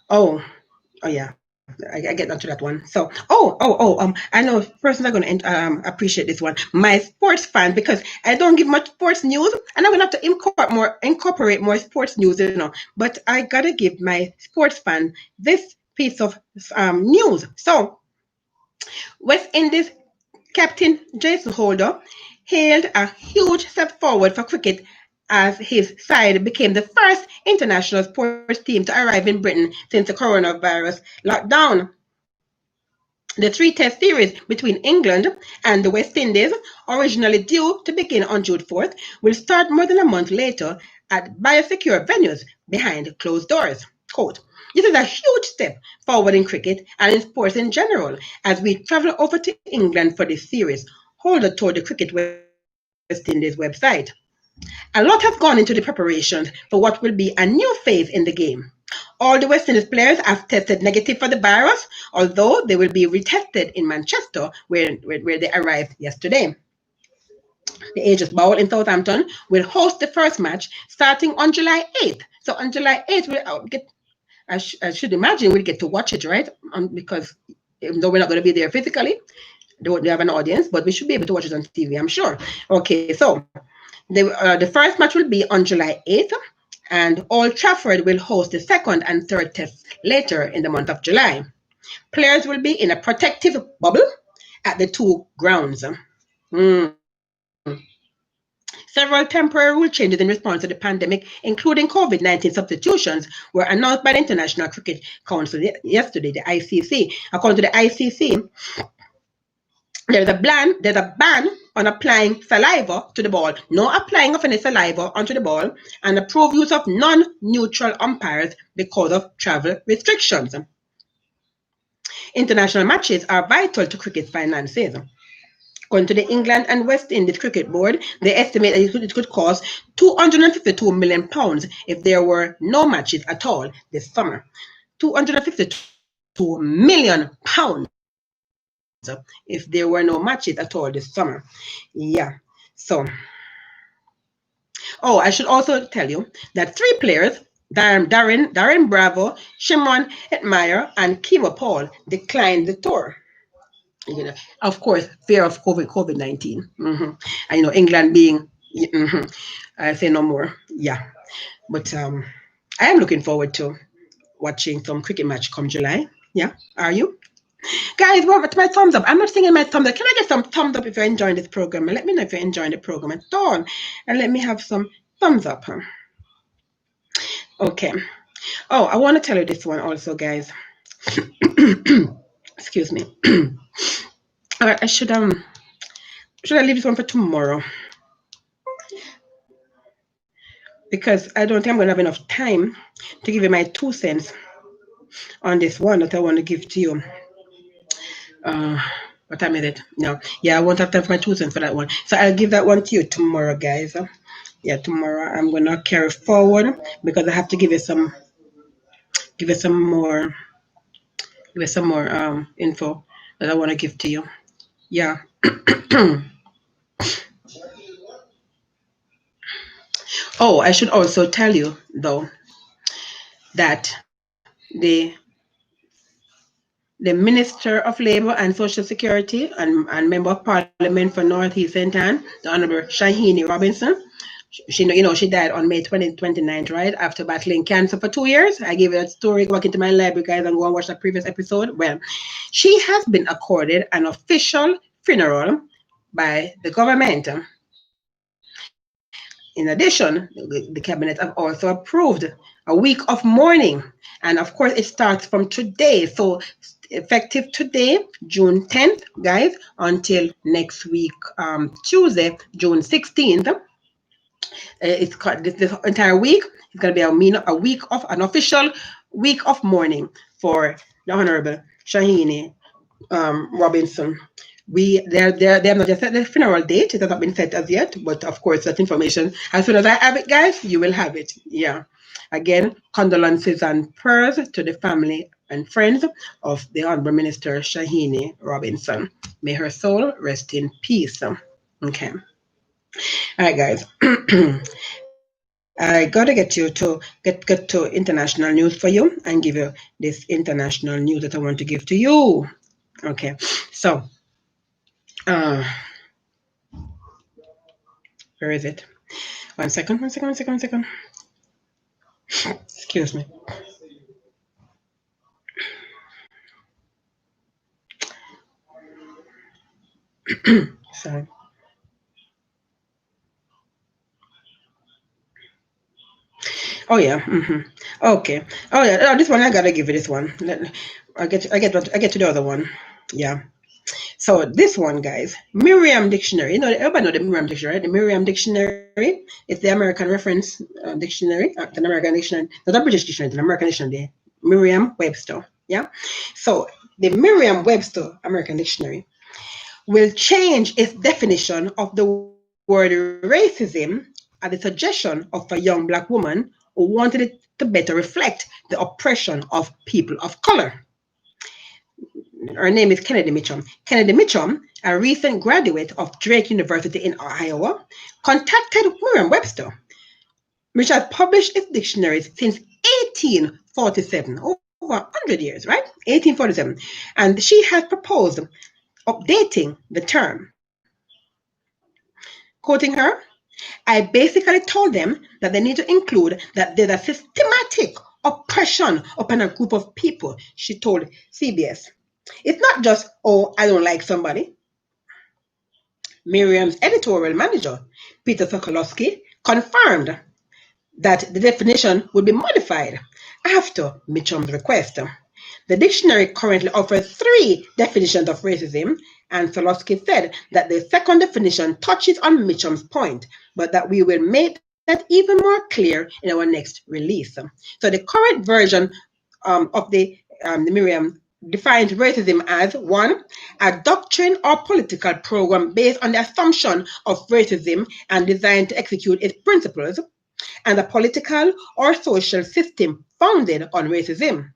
Oh yeah. I get onto that one. So, I know persons are going to appreciate this one. My sports fan, because I don't give much sports news, and I'm going to have to incorporate more sports news, But I got to give my sports fan this piece of news. So, West Indies captain Jason Holder hailed a huge step forward for cricket as his side became the first international sports team to arrive in Britain since the coronavirus lockdown. The three-test series between England and the West Indies, originally due to begin on June 4th, will start more than a month later at biosecure venues behind closed doors. Quote, "This is a huge step forward in cricket and in sports in general as we travel over to England for this series," Holder told the Cricket West Indies website. "A lot has gone into the preparations for what will be a new phase in the game. All the West Indies players have tested negative for the virus, although they will be retested in Manchester, where they arrived yesterday. The Aegis Bowl in Southampton will host the first match starting on July 8th. So on July 8th, we'll get, I should imagine we'll get to watch it, right? Because even though we're not going to be there physically, they have an audience, but we should be able to watch it on TV, I'm sure. Okay, so the first match will be on July 8th, and Old Trafford will host the second and third tests later in the month of July. Players will be in a protective bubble at the two grounds. Several temporary rule changes in response to the pandemic, including COVID-19 substitutions, were announced by the International Cricket Council yesterday, the ICC. According to the ICC, there's a ban on applying saliva to the ball, no applying of any saliva onto the ball, and approved use of non-neutral umpires because of travel restrictions. International matches are vital to cricket's finances. According to the England and West Indies Cricket Board, they estimate that it could cost £252 million if there were no matches at all this summer. £252 million if there were no matches at all this summer. Yeah. So, I should also tell you that 3 players, Darren Bravo, Shimron Hetmeyer, and Kimo Paul, declined the tour. Of course, fear of COVID-19. And England being, I say no more. Yeah. But I am looking forward to watching some cricket match come July. Yeah. Are you? Guys, what's my thumbs up? I'm not singing my thumbs up. Can I get some thumbs up if you're enjoying this program? And let me know if you're enjoying the program at all. And let me have some thumbs up. Okay. I want to tell you this one also, guys. Excuse me. I should I leave this one for tomorrow? Because I don't think I'm going to have enough time to give you my 2 cents on this one that I want to give to you. What time is it? No. Yeah, I won't have time for my 2 cents for that one. So I'll give that one to you tomorrow, guys. Yeah, tomorrow I'm going to carry forward because I have to give you some more info that I want to give to you. Yeah. I should also tell you, though, that the the Minister of Labour and Social Security and Member of Parliament for North East St. Anne, the Honourable Shahine Robinson. She died on May 29th, right? After battling cancer for 2 years. I gave you that story. Go back into my library, guys, and go and watch that previous episode. Well, she has been accorded an official funeral by the government. In addition, the cabinet have also approved a week of mourning. And of course, it starts from today. So effective today, June 10th, guys, until next week, Tuesday, June 16th. It's this entire week. It's going to be a week of an official week of mourning for the Honorable Shahine Robinson. They have not yet set the funeral date. It has not been set as yet, but of course that information, as soon as I have it, guys, you will have it. Yeah. Again, condolences and prayers to the family and friends of the Honorable Minister Shahine Robinson. May her soul rest in peace. Okay. All right, guys. I gotta get you to get to international news for you and give you this international news that I want to give to you. Okay, so where is it? One second. Excuse me. Sorry. Oh yeah. Okay. Oh yeah. Oh, this one I gotta give you this one. I get to the other one. Yeah. So this one, guys, Merriam Dictionary. Everybody know the Merriam Dictionary, right? The Merriam Dictionary. It's the American Reference Dictionary. The American Dictionary, not the British Dictionary, the American Dictionary. The Merriam-Webster. Yeah. So the Merriam-Webster American Dictionary will change its definition of the word racism at the suggestion of a young black woman who wanted it to better reflect the oppression of people of color. Her name is Kennedy Mitchum. Kennedy Mitchum, a recent graduate of Drake University in Iowa, contacted Merriam-Webster, which has published its dictionaries since 1847, over 100 years, right? 1847. And she has proposed updating the term. Quoting her, I basically told them that they need to include that there's a systematic oppression upon a group of people, she told CBS. It's not just, oh, I don't like somebody. Merriam's editorial manager, Peter Sokolowski, confirmed that the definition would be modified after Mitchum's request. The dictionary currently offers 3 definitions of racism, and Sokolowski said that the second definition touches on Mitchum's point, but that we will make that even more clear in our next release. So the current version of the Merriam defines racism as 1, a doctrine or political program based on the assumption of racism and designed to execute its principles, and a political or social system founded on racism.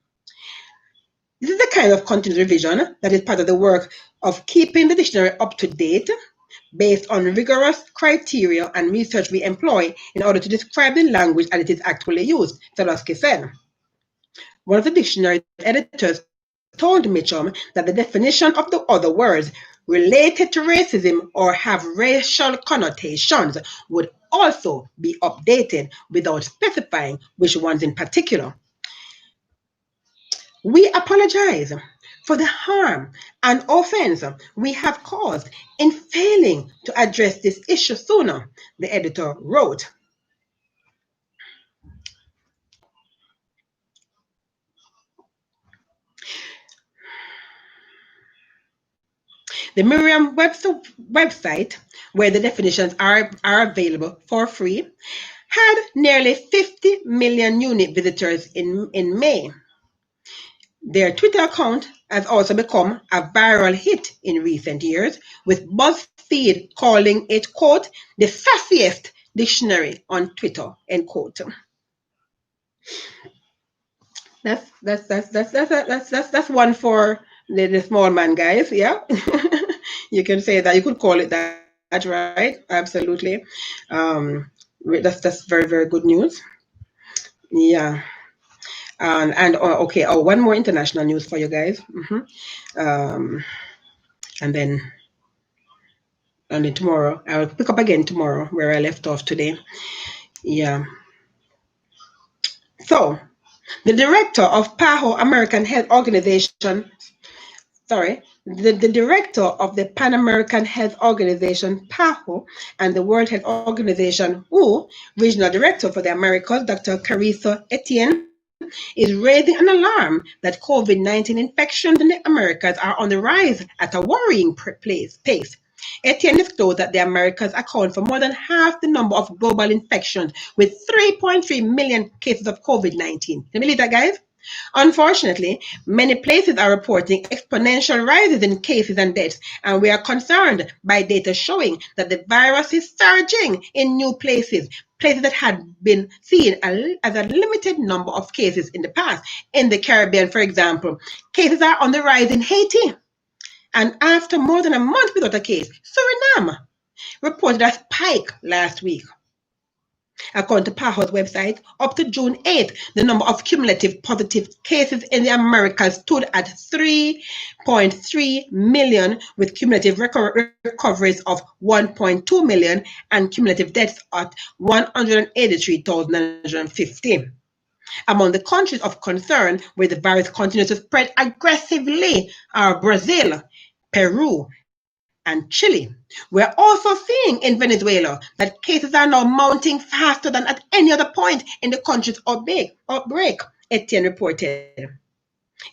This is the kind of continuous revision that is part of the work of keeping the dictionary up to date based on rigorous criteria and research we employ in order to describe the language as it is actually used, Sokolowski said. One of the dictionary editors told Mitchum that the definition of the other words related to racism or have racial connotations would also be updated without specifying which ones in particular. We apologize for the harm and offense we have caused in failing to address this issue sooner, the editor wrote. The Merriam-Webster website, where the definitions are available for free, had nearly 50 million unique visitors in May. Their Twitter account has also become a viral hit in recent years, with BuzzFeed calling it, quote, the sassiest dictionary on Twitter, end quote. That's one for the small man, guys. Yeah. You can say that. You could call it that, right? Absolutely. That's very, very good news. Yeah. Okay, one more international news for you guys. And then tomorrow I will pick up again tomorrow where I left off today. Yeah. So the director of PAHO American Health Organization, the director of the Pan American Health Organization, PAHO, and the World Health Organization, WHO, regional director for the Americas, Dr. Carissa Etienne, is raising an alarm that COVID-19 infections in the Americas are on the rise at a worrying pace. Etienne disclosed that the Americas account for more than half the number of global infections, with 3.3 million cases of COVID-19. Can you believe that, guys? Unfortunately, many places are reporting exponential rises in cases and deaths, and we are concerned by data showing that the virus is surging in new places that had been seen as a limited number of cases in the past. In the Caribbean, for example, cases are on the rise in Haiti. And after more than a month without a case, Suriname reported a spike last week. According to PAHO's website, up to June 8th, the number of cumulative positive cases in the Americas stood at 3.3 million, with cumulative recoveries of 1.2 million and cumulative deaths at 183,950. Among the countries of concern where the virus continues to spread aggressively are Brazil, Peru, and Chile. We're also seeing in Venezuela that cases are now mounting faster than at any other point in the country's outbreak, Etienne reported.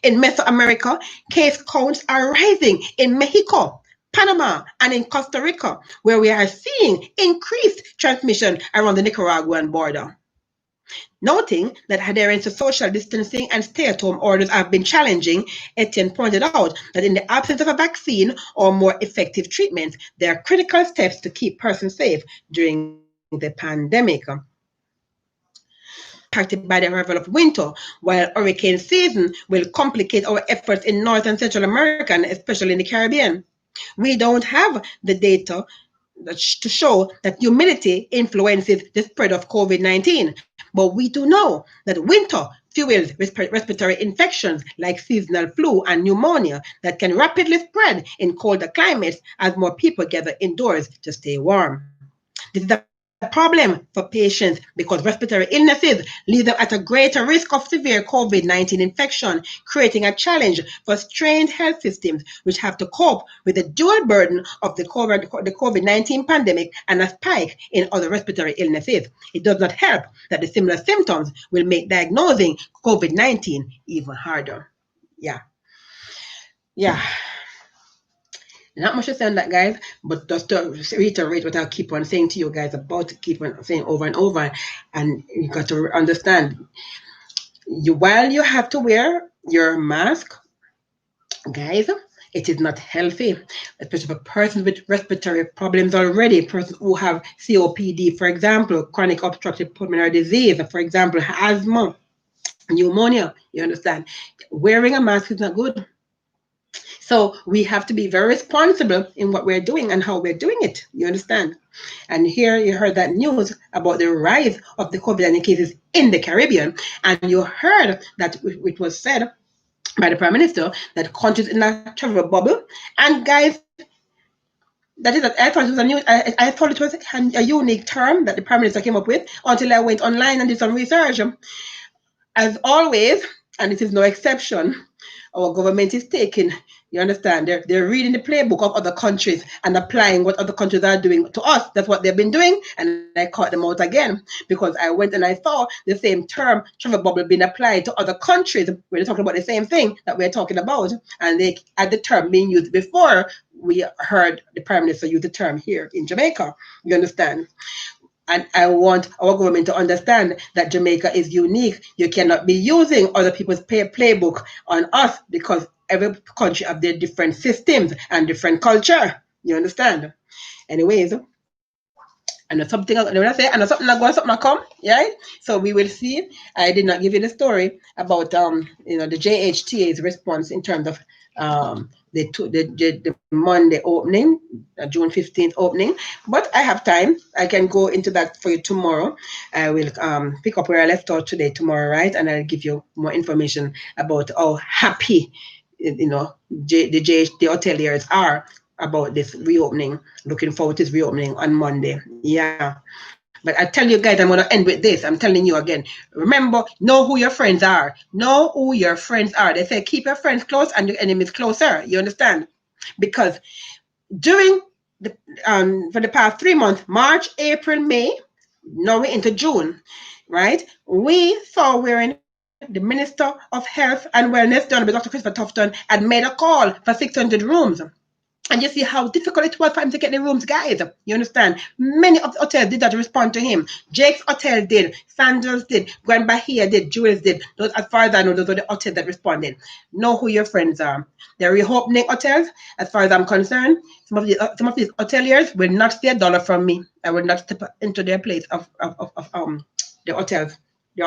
In Mesoamerica, case counts are rising in Mexico, Panama, and in Costa Rica, where we are seeing increased transmission around the Nicaraguan border. Noting that adherence to social distancing and stay-at-home orders have been challenging, Etienne pointed out that in the absence of a vaccine or more effective treatments, there are critical steps to keep persons safe during the pandemic. Impacted by the arrival of winter, while hurricane season will complicate our efforts in North and Central America, and especially in the Caribbean. We don't have the data to show that humidity influences the spread of COVID-19, but we do know that winter fuels respiratory infections like seasonal flu and pneumonia that can rapidly spread in colder climates as more people gather indoors to stay warm. This is a problem for patients because respiratory illnesses leave them at a greater risk of severe COVID-19 infection, creating a challenge for strained health systems which have to cope with the dual burden of the COVID-19 pandemic and a spike in other respiratory illnesses. It does not help that the similar symptoms will make diagnosing COVID-19 even harder. Yeah. Not much to say on that, guys, but just to reiterate what I'll keep on saying to you guys about, keep on saying over and over, and you got to understand, while you have to wear your mask, guys, it is not healthy, especially for persons with respiratory problems already, persons who have COPD, for example, chronic obstructive pulmonary disease, for example, asthma, pneumonia, you understand? Wearing a mask is not good. So we have to be very responsible in what we're doing and how we're doing it. You understand? And here you heard that news about the rise of the COVID-19 cases in the Caribbean. And you heard that it was said by the Prime Minister that countries in a travel bubble. And guys, that is, I thought it was I thought it was a unique term that the Prime Minister came up with until I went online and did some research. As always, and this is no exception, our government is taking, you understand, they're reading the playbook of other countries and applying what other countries are doing to us. That's what they've been doing, and I caught them out again because I went and I saw the same term, travel bubble, being applied to other countries. We're talking about the same thing that we're talking about, and they had the term being used before we heard the Prime Minister use the term here in Jamaica. You understand? And I want our government to understand that Jamaica is unique. You cannot be using other people's playbook on us because every country have their different systems and different culture. You understand? Anyways, and something when I say and something something come, yeah. So we will see. I did not give you the story about the JHTA's response in terms of the Monday opening, June 15th opening. But I have time. I can go into that for you tomorrow. I will pick up where I left off today, tomorrow, right? And I'll give you more information about how happy, the hoteliers are about this reopening. Looking forward to this reopening on Monday. Yeah. But I tell you guys, I'm going to end with this. I'm telling you again. Remember, know who your friends are. Know who your friends are. They say keep your friends close and your enemies closer. You understand? Because during the for the past 3 months, March, April, May, now we're into June, right? We saw wherein the Minister of Health and Wellness, Dr. Christopher Tufton, had made a call for 600 rooms. And you see how difficult it was for him to get the rooms, guys. You understand? Many of the hotels did not respond to him. Jake's Hotel did, Sandals did, Grand Bahia did, Jewels did. Those, as far as I know, those are the hotels that responded. Know who your friends are. They're reopening hotels. As far as I'm concerned, some of these hoteliers will not steal a dollar from me. I will not step into their place of the hotels, the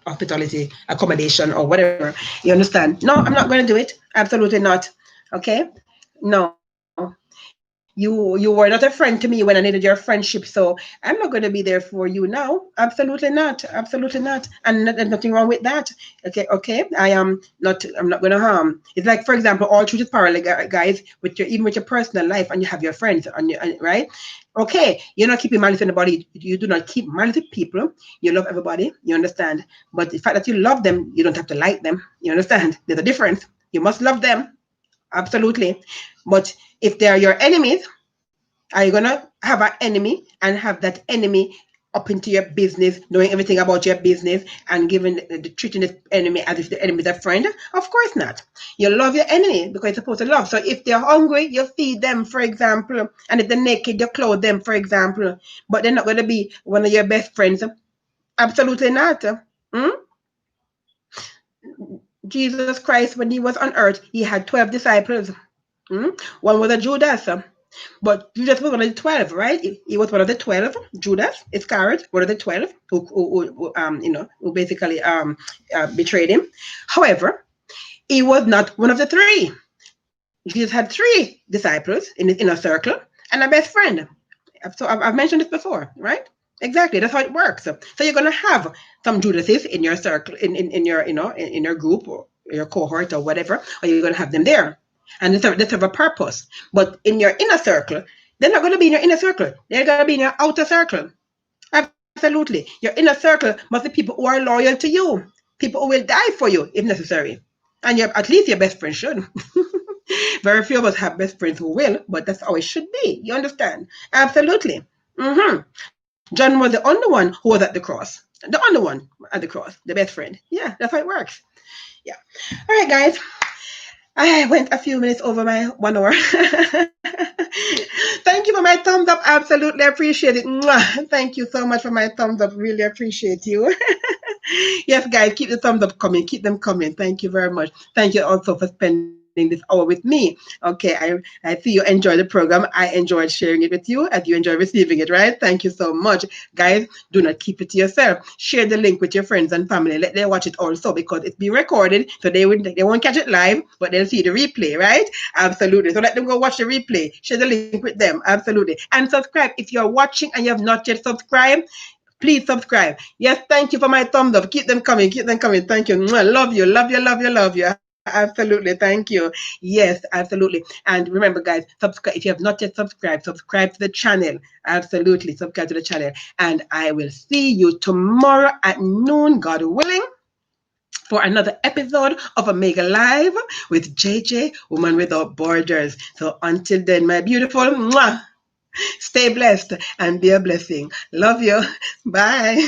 hospitality accommodation or whatever. You understand? No, I'm not going to do it. Absolutely not. Okay? No, you were not a friend to me when I needed your friendship, so I'm not going to be there for you now. Absolutely not. Absolutely not. And there's nothing wrong with that. Okay. I am not. I'm not going to harm. It's like, for example, all truth is power, like, guys. With your even with your personal life, and you have your friends, right? Okay, you're not keeping malice in the body. You do not keep malice with people. You love everybody. You understand? But the fact that you love them, you don't have to like them. You understand? There's a difference. You must love them. Absolutely. But if they are your enemies, are you gonna have an enemy and have that enemy up into your business, knowing everything about your business and giving treating the enemy as if the enemy is a friend? Of course not. You love your enemy because you're supposed to love. So if they're hungry, you feed them, for example, and if they're naked, you clothe them, for example. But they're not gonna be one of your best friends. Absolutely not. Hmm? Jesus Christ, when he was on earth, he had 12 disciples. Hmm? One was a Judas. But Judas was one of the 12, right? He was one of the 12. Judas Iscariot, one of the 12, who basically betrayed him. However, he was not one of the three. Jesus had three disciples in his inner circle and a best friend. So I've mentioned this before, right? Exactly. That's how it works. So you're gonna have some Judases in your circle, in your in your group or your cohort or whatever, or you're gonna have them there, and they serve a purpose. But in your inner circle, they're not gonna be in your inner circle. They're gonna be in your outer circle. Absolutely. Your inner circle must be people who are loyal to you, people who will die for you if necessary, and at least your best friend should. Very few of us have best friends who will, but that's how it should be. You understand? Absolutely. John was the only one who was at the cross. The only one at the cross, the best friend. Yeah, that's how it works. Yeah. All right, guys. I went a few minutes over my 1 hour. Thank you for my thumbs up. Absolutely appreciate it. Mwah. Thank you so much for my thumbs up. Really appreciate you. Yes, guys, keep the thumbs up coming. Keep them coming. Thank you very much. Thank you also for spending this hour with me. Okay, I see you enjoy the program. I enjoyed sharing it with you as you enjoy receiving it, right? Thank you so much. Guys, do not keep it to yourself. Share the link with your friends and family. Let them watch it also because it's being recorded, so they won't catch it live, but they'll see the replay, right? Absolutely. So let them go watch the replay. Share the link with them. Absolutely. And subscribe. If you're watching and you have not yet subscribed, please subscribe. Yes, thank you for my thumbs up. Keep them coming. Keep them coming. Thank you. Love you. Love you. Love you. Love you. Absolutely. Thank you. Yes, absolutely. And remember, guys, subscribe. If you have not yet subscribed, subscribe to the channel. Absolutely. Subscribe to the channel. And I will see you tomorrow at noon, God willing, for another episode of Omega Live with JJ, Woman Without Borders. So until then, my beautiful, stay blessed and be a blessing. Love you. Bye.